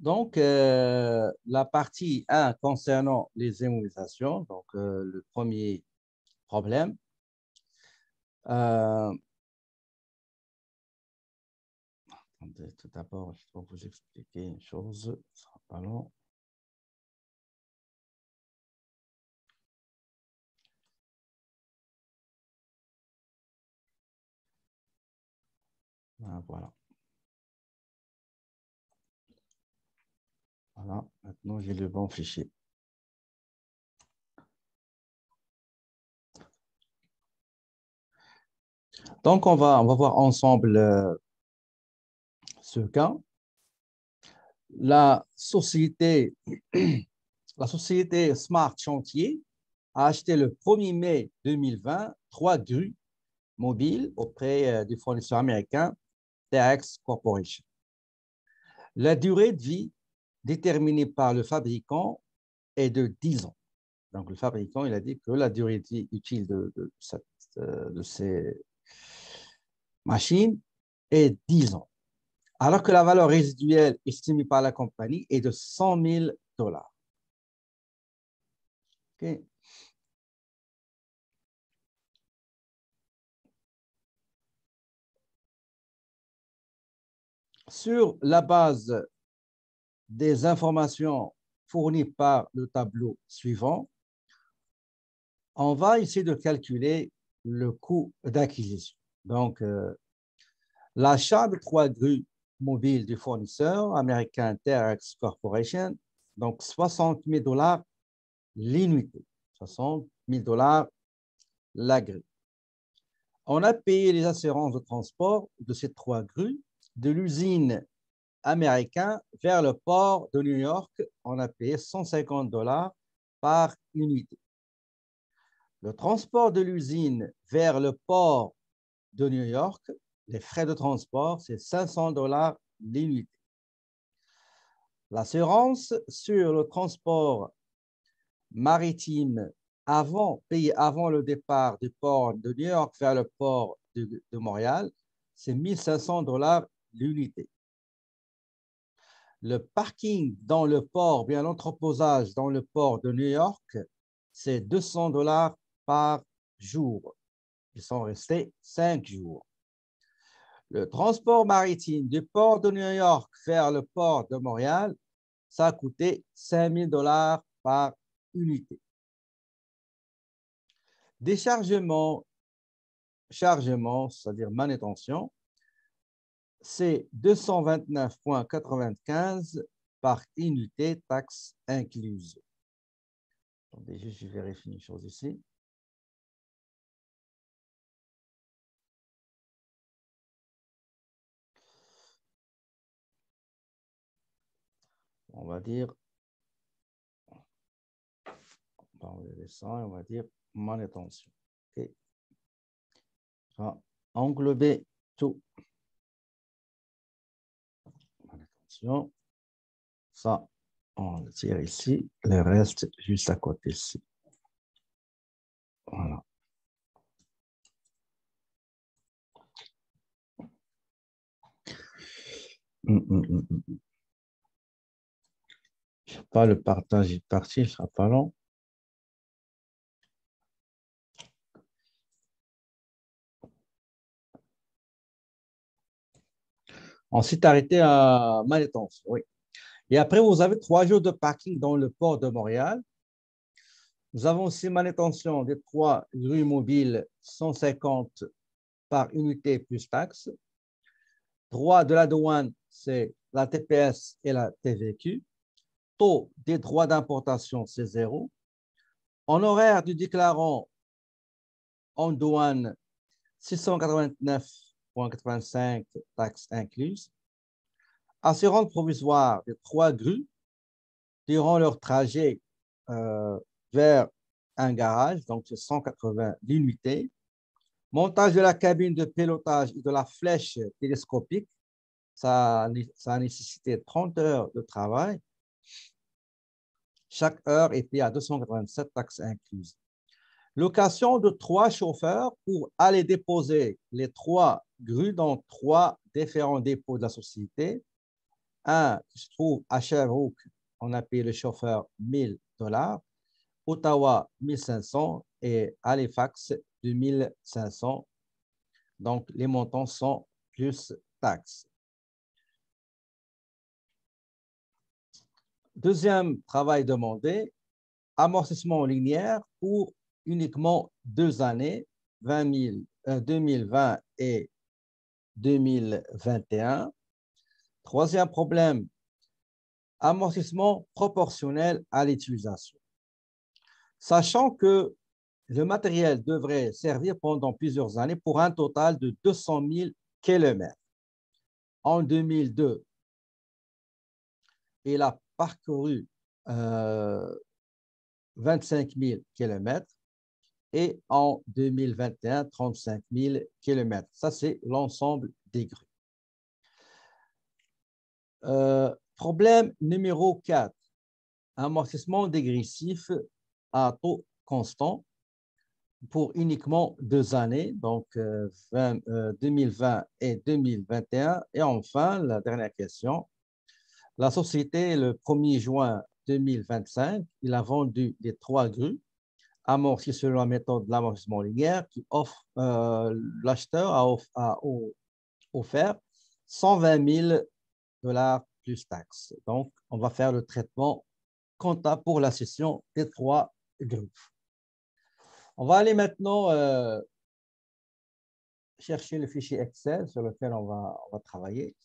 Donc, la partie 1 concernant les immunisations, donc le premier problème. Attendez, tout d'abord, je dois vous expliquer une chose, ce sera pas long. Voilà. Voilà, maintenant j'ai le bon fichier. Donc, on va voir ensemble ce cas. La société Smart Chantier a acheté le 1er mai 2020 3 grues mobiles auprès du fournisseur américain Terex Corporation. La durée de vie déterminée par le fabricant est de 10 ans. Donc, le fabricant, il a dit que la durée de vie utile de ces machines est 10 ans, alors que la valeur résiduelle estimée par la compagnie est de 100 000 $. Okay. Sur la base des informations fournies par le tableau suivant, on va essayer de calculer le coût d'acquisition. Donc, l'achat de 3 grues mobiles du fournisseur américain Terex Corporation, donc 60 000 $ l'unité, 60 000 $ la grue. On a payé les assurances de transport de ces 3 grues de l'usine américaine vers le port de New York. On a payé 150 $ par unité. Le transport de l'usine vers le port de New York, les frais de transport, c'est 500 $ l'unité. L'assurance sur le transport maritime payé avant le départ du port de New York vers le port de Montréal, c'est 1500 $ l'unité. Le parking dans le port, bien l'entreposage dans le port de New York, c'est 200 $ par jour. Ils sont restés 5 jours. Le transport maritime du port de New York vers le port de Montréal, ça a coûté 5 000 $ par unité. Déchargement, chargement, c'est-à-dire manutention, c'est 229,95 $ par unité, taxes incluses. Attendez, je vérifie une chose ici. On va dire, on va enlever ça, on va dire manutention. Okay. Ça va englober tout. Manutention. Ça, on le tire ici. Le reste, juste à côté ici. Voilà. Je sais pas, le partage est parti, il ne sera pas long. On s'est arrêté à manutention, oui. Et après, vous avez 3 jours de parking dans le port de Montréal. Nous avons aussi manutention des 3 grues mobiles, 150 par unité plus taxe. Droit de la douane, c'est la TPS et la TVQ. Taux des droits d'importation, c'est 0. Honoraire du déclarant en douane, 689,85 $ taxes incluses. Assurance provisoire des 3 grues durant leur trajet vers un garage, donc c'est 180 l'unité. Montage de la cabine de pilotage et de la flèche télescopique, ça a nécessité 30 heures de travail. Chaque heure est payée à 287 taxes incluses. Location de 3 chauffeurs pour aller déposer les 3 grues dans 3 différents dépôts de la société. Un qui se trouve à Sherbrooke, on a payé le chauffeur 1 000 $. Ottawa, 1 500 et Halifax, 2 500. Donc, les montants sont plus taxes. Deuxième travail demandé, amortissement linéaire pour uniquement 2 années, 2020 et 2021. Troisième problème, amortissement proportionnel à l'utilisation. Sachant que le matériel devrait servir pendant plusieurs années pour un total de 200 000 km. En 2002, il a parcouru 25 000 km et en 2021, 35 000 km. Ça, c'est l'ensemble des grues. Problème numéro 4, amortissement dégressif à taux constant pour uniquement 2 années, donc 2020 et 2021. Et enfin, la dernière question, la société, le 1er juin 2025, il a vendu les 3 grues amorties selon la méthode de l'amortissement linéaire qui offre, l'acheteur a offert 120 000 $ plus taxes. Donc, on va faire le traitement comptable pour la cession des 3 grues. On va aller maintenant chercher le fichier Excel sur lequel on va travailler.